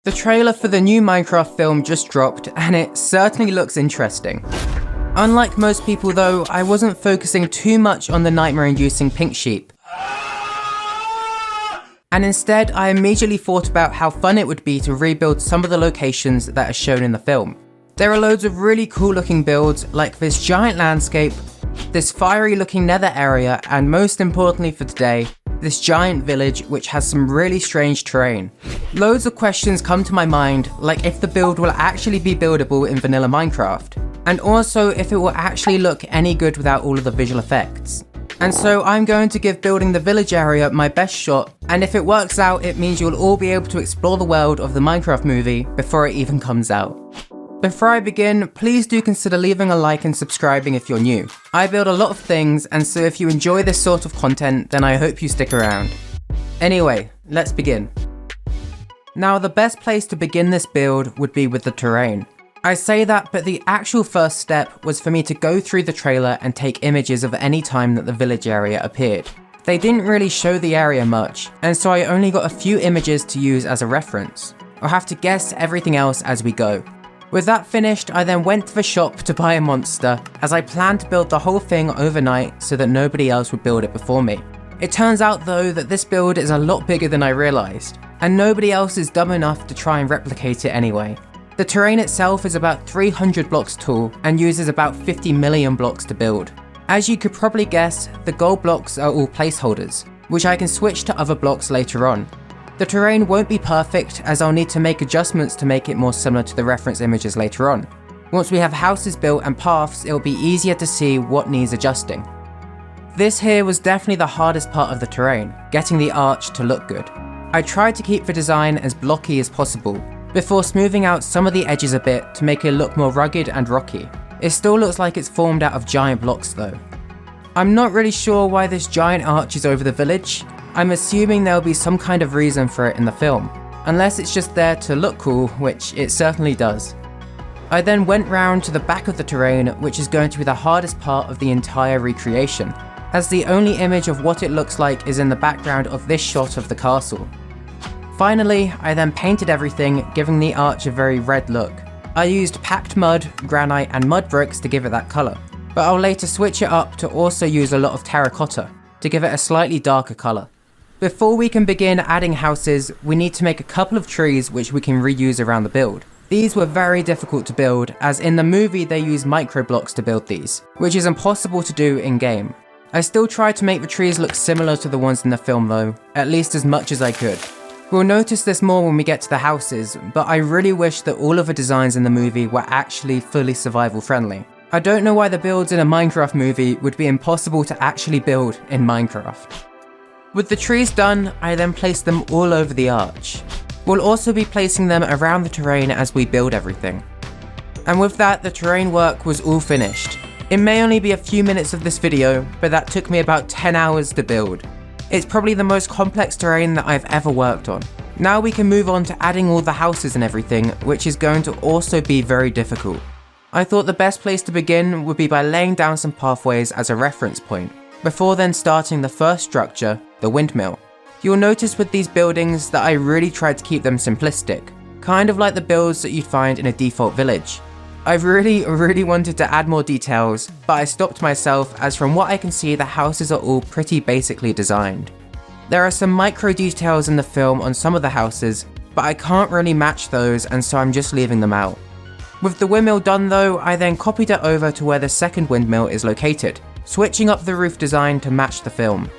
The trailer for the new Minecraft film just dropped, and it certainly looks interesting. Unlike most people though, I wasn't focusing too much on the nightmare-inducing pink sheep. And instead, I immediately thought about how fun it would be to rebuild some of the locations that are shown in the film. There are loads of really cool looking builds, like this giant landscape, this fiery looking nether area, and most importantly for today, this giant village which has some really strange terrain. Loads of questions come to my mind, like if the build will actually be buildable in vanilla Minecraft, and also if it will actually look any good without all of the visual effects. And so I'm going to give building the village area my best shot, and if it works out, it means you'll all be able to explore the world of the Minecraft movie before it even comes out. Before I begin, please do consider leaving a like and subscribing if you're new. I build a lot of things, and so if you enjoy this sort of content, then I hope you stick around. Anyway, let's begin. Now, the best place to begin this build would be with the terrain. I say that, but the actual first step was for me to go through the trailer and take images of any time that the village area appeared. They didn't really show the area much, and so I only got a few images to use as a reference. I'll have to guess everything else as we go. With that finished, I then went to the shop to buy a monster, as I planned to build the whole thing overnight so that nobody else would build it before me. It turns out though that this build is a lot bigger than I realised, and nobody else is dumb enough to try and replicate it anyway. The terrain itself is about 300 blocks tall and uses about 50 million blocks to build. As you could probably guess, the gold blocks are all placeholders, which I can switch to other blocks later on. The terrain won't be perfect, as I'll need to make adjustments to make it more similar to the reference images later on. Once we have houses built and paths, it'll be easier to see what needs adjusting. This here was definitely the hardest part of the terrain, getting the arch to look good. I tried to keep the design as blocky as possible, before smoothing out some of the edges a bit to make it look more rugged and rocky. It still looks like it's formed out of giant blocks though. I'm not really sure why this giant arch is over the village. I'm assuming there'll be some kind of reason for it in the film, unless it's just there to look cool, which it certainly does. I then went round to the back of the terrain, which is going to be the hardest part of the entire recreation, as the only image of what it looks like is in the background of this shot of the castle. Finally, I then painted everything, giving the arch a very red look. I used packed mud, granite and mud bricks to give it that colour, but I'll later switch it up to also use a lot of terracotta to give it a slightly darker colour. Before we can begin adding houses, we need to make a couple of trees which we can reuse around the build. These were very difficult to build, as in the movie they use micro blocks to build these, which is impossible to do in game. I still tried to make the trees look similar to the ones in the film though, at least as much as I could. We'll notice this more when we get to the houses, but I really wish that all of the designs in the movie were actually fully survival friendly. I don't know why the builds in a Minecraft movie would be impossible to actually build in Minecraft. With the trees done, I then placed them all over the arch. We'll also be placing them around the terrain as we build everything. And with that, the terrain work was all finished. It may only be a few minutes of this video, but that took me about 10 hours to build. It's probably the most complex terrain that I've ever worked on. Now we can move on to adding all the houses and everything, which is going to also be very difficult. I thought the best place to begin would be by laying down some pathways as a reference point, before then starting the first structure, the windmill. You'll notice with these buildings that I really tried to keep them simplistic, kind of like the builds that you'd find in a default village. I really wanted to add more details, but I stopped myself as from what I can see the houses are all pretty basically designed. There are some micro details in the film on some of the houses, but I can't really match those, and so I'm just leaving them out. With the windmill done though, I then copied it over to where the second windmill is located, switching up the roof design to match the film.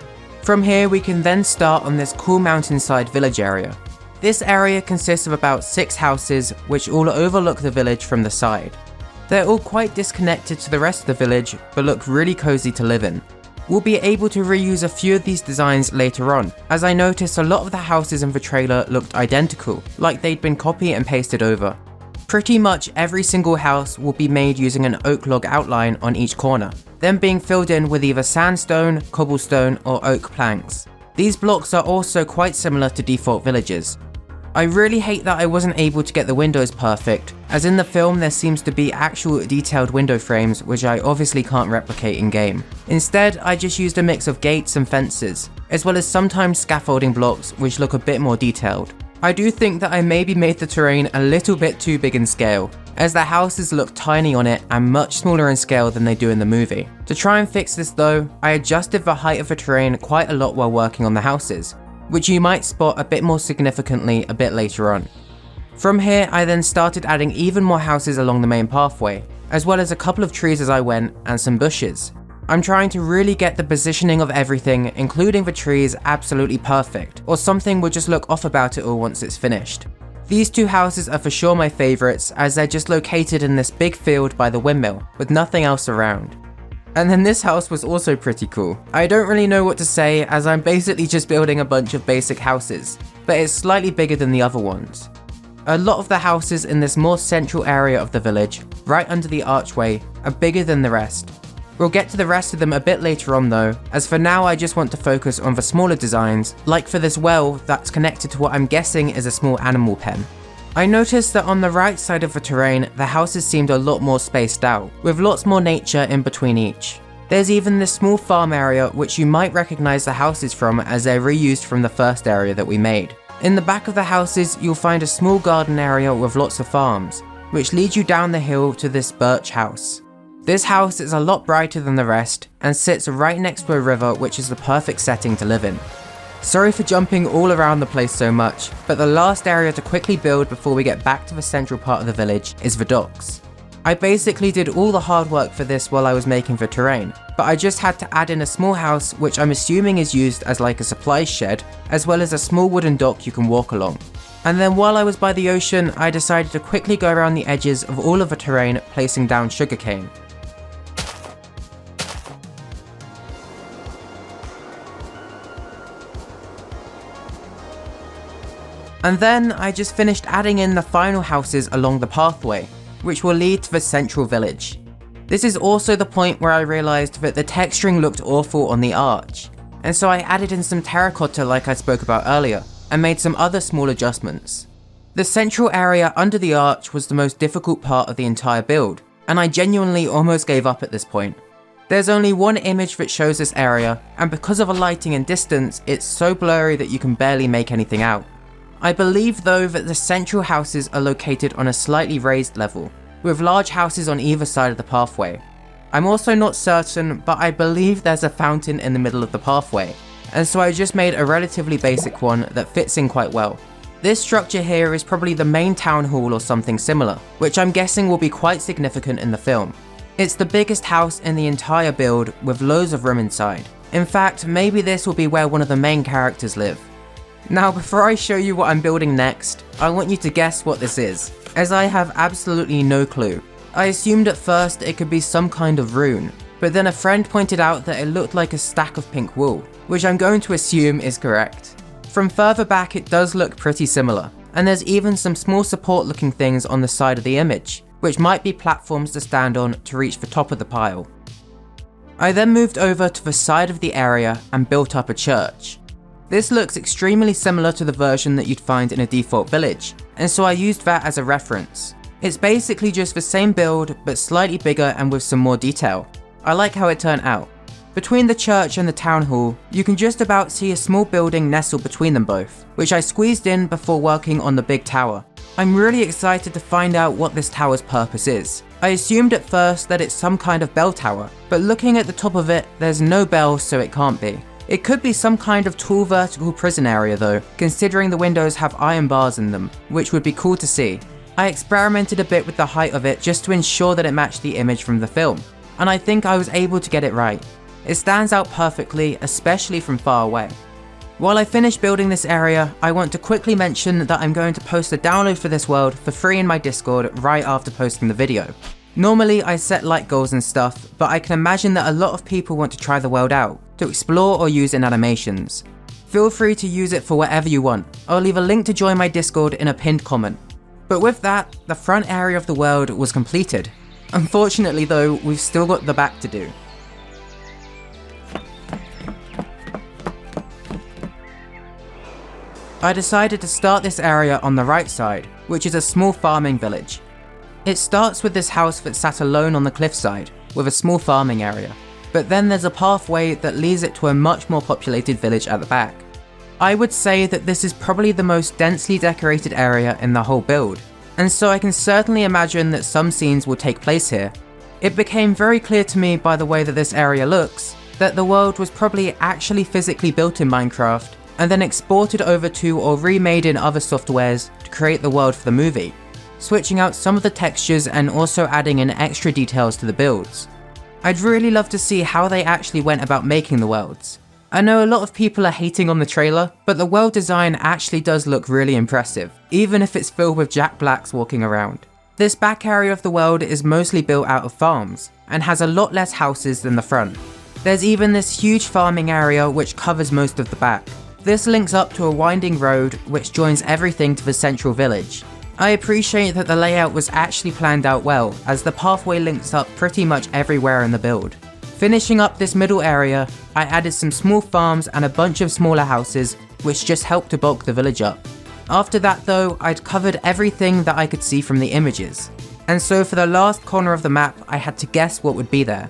From here we can then start on this cool mountainside village area. This area consists of about 6 houses which all overlook the village from the side. They're all quite disconnected to the rest of the village, but look really cozy to live in. We'll be able to reuse a few of these designs later on, as I noticed a lot of the houses in the trailer looked identical, like they'd been copied and pasted over. Pretty much every single house will be made using an oak log outline on each corner, then being filled in with either sandstone, cobblestone or oak planks. These blocks are also quite similar to default villages. I really hate that I wasn't able to get the windows perfect, as in the film there seems to be actual detailed window frames which I obviously can't replicate in game. Instead, I just used a mix of gates and fences, as well as sometimes scaffolding blocks which look a bit more detailed. I do think that I maybe made the terrain a little bit too big in scale, as the houses look tiny on it and much smaller in scale than they do in the movie. To try and fix this though, I adjusted the height of the terrain quite a lot while working on the houses, which you might spot a bit more significantly a bit later on. From here, I then started adding even more houses along the main pathway, as well as a couple of trees as I went and some bushes. I'm trying to really get the positioning of everything, including the trees, absolutely perfect, or something will just look off about it all once it's finished. These two houses are for sure my favourites, as they're just located in this big field by the windmill, with nothing else around. And then this house was also pretty cool. I don't really know what to say, as I'm basically just building a bunch of basic houses, but it's slightly bigger than the other ones. A lot of the houses in this more central area of the village, right under the archway, are bigger than the rest. We'll get to the rest of them a bit later on though, as for now I just want to focus on the smaller designs, like for this well that's connected to what I'm guessing is a small animal pen. I noticed that on the right side of the terrain, the houses seemed a lot more spaced out, with lots more nature in between each. There's even this small farm area which you might recognise the houses from, as they're reused from the first area that we made. In the back of the houses, you'll find a small garden area with lots of farms, which leads you down the hill to this birch house. This house is a lot brighter than the rest, and sits right next to a river, which is the perfect setting to live in. Sorry for jumping all around the place so much, but the last area to quickly build before we get back to the central part of the village is the docks. I basically did all the hard work for this while I was making the terrain, but I just had to add in a small house which I'm assuming is used as like a supply shed, as well as a small wooden dock you can walk along. And then while I was by the ocean, I decided to quickly go around the edges of all of the terrain, placing down sugarcane. And then I just finished adding in the final houses along the pathway, which will lead to the central village. This is also the point where I realised that the texturing looked awful on the arch, and so I added in some terracotta like I spoke about earlier, and made some other small adjustments. The central area under the arch was the most difficult part of the entire build, and I genuinely almost gave up at this point. There's only one image that shows this area, and because of the lighting and distance, it's so blurry that you can barely make anything out. I believe though that the central houses are located on a slightly raised level, with large houses on either side of the pathway. I'm also not certain, but I believe there's a fountain in the middle of the pathway, and so I just made a relatively basic one that fits in quite well. This structure here is probably the main town hall or something similar, which I'm guessing will be quite significant in the film. It's the biggest house in the entire build, with loads of room inside. In fact, maybe this will be where one of the main characters live. Now, before I show you what I'm building next, I want you to guess what this is, as I have absolutely no clue. I assumed at first it could be some kind of rune, but then a friend pointed out that it looked like a stack of pink wool, which I'm going to assume is correct. From further back it does look pretty similar, and there's even some small support looking things on the side of the image, which might be platforms to stand on to reach the top of the pile. I then moved over to the side of the area and built up a church. This looks extremely similar to the version that you'd find in a default village, and so I used that as a reference. It's basically just the same build, but slightly bigger and with some more detail. I like how it turned out. Between the church and the town hall, you can just about see a small building nestled between them both, which I squeezed in before working on the big tower. I'm really excited to find out what this tower's purpose is. I assumed at first that it's some kind of bell tower, but looking at the top of it, there's no bell, so it can't be. It could be some kind of tall vertical prison area though, considering the windows have iron bars in them, which would be cool to see. I experimented a bit with the height of it just to ensure that it matched the image from the film, and I think I was able to get it right. It stands out perfectly, especially from far away. While I finish building this area, I want to quickly mention that I'm going to post a download for this world for free in my Discord right after posting the video. Normally I set like goals and stuff, but I can imagine that a lot of people want to try the world out, to explore or use in animations. Feel free to use it for whatever you want. I'll leave a link to join my Discord in a pinned comment. But with that, the front area of the world was completed. Unfortunately though, we've still got the back to do. I decided to start this area on the right side, which is a small farming village. It starts with this house that sat alone on the cliffside, with a small farming area, but then there's a pathway that leads it to a much more populated village at the back. I would say that this is probably the most densely decorated area in the whole build, and so I can certainly imagine that some scenes will take place here. It became very clear to me by the way that this area looks, that the world was probably actually physically built in Minecraft, and then exported over to or remade in other softwares to create the world for the movie, switching out some of the textures and also adding in extra details to the builds. I'd really love to see how they actually went about making the worlds. I know a lot of people are hating on the trailer, but the world design actually does look really impressive, even if it's filled with Jack Blacks walking around. This back area of the world is mostly built out of farms, and has a lot less houses than the front. There's even this huge farming area which covers most of the back. This links up to a winding road which joins everything to the central village. I appreciate that the layout was actually planned out well, as the pathway links up pretty much everywhere in the build. Finishing up this middle area, I added some small farms and a bunch of smaller houses, which just helped to bulk the village up. After that though, I'd covered everything that I could see from the images, and so for the last corner of the map, I had to guess what would be there.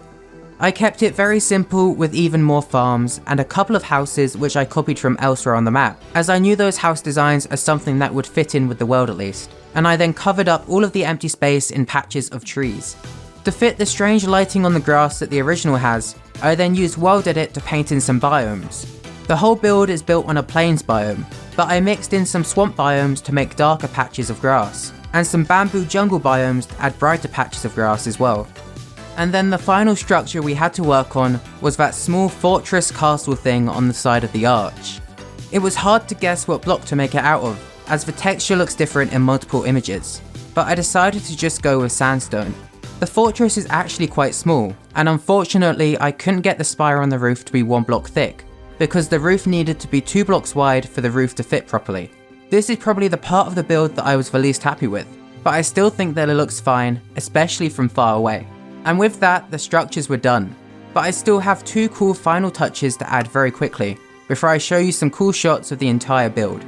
I kept it very simple with even more farms and a couple of houses which I copied from elsewhere on the map, as I knew those house designs are something that would fit in with the world at least, and I then covered up all of the empty space in patches of trees. To fit the strange lighting on the grass that the original has, I then used World Edit to paint in some biomes. The whole build is built on a plains biome, but I mixed in some swamp biomes to make darker patches of grass, and some bamboo jungle biomes to add brighter patches of grass as well. And then the final structure we had to work on was that small fortress castle thing on the side of the arch. It was hard to guess what block to make it out of, as the texture looks different in multiple images, but I decided to just go with sandstone. The fortress is actually quite small, and unfortunately I couldn't get the spire on the roof to be 1 block thick, because the roof needed to be 2 blocks wide for the roof to fit properly. This is probably the part of the build that I was the least happy with, but I still think that it looks fine, especially from far away. And with that, the structures were done, but I still have 2 cool final touches to add very quickly, before I show you some cool shots of the entire build.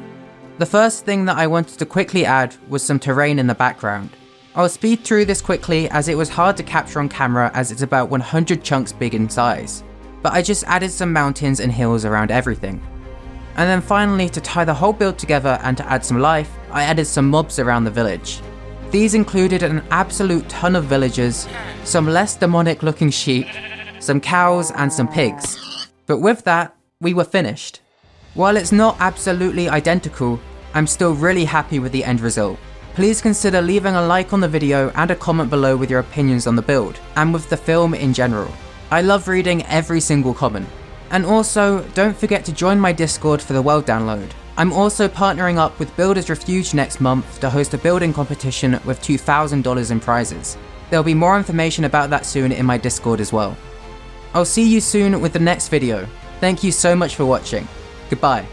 The first thing that I wanted to quickly add was some terrain in the background. I'll speed through this quickly as it was hard to capture on camera as it's about 100 chunks big in size, but I just added some mountains and hills around everything. And then finally, to tie the whole build together and to add some life, I added some mobs around the village. These included an absolute ton of villagers, some less demonic looking sheep, some cows and some pigs. But with that, we were finished. While it's not absolutely identical, I'm still really happy with the end result. Please consider leaving a like on the video and a comment below with your opinions on the build, and with the film in general. I love reading every single comment. And also, don't forget to join my Discord for the world download. I'm also partnering up with Builders Refuge next month to host a building competition with $2,000 in prizes. There'll be more information about that soon in my Discord as well. I'll see you soon with the next video. Thank you so much for watching. Goodbye.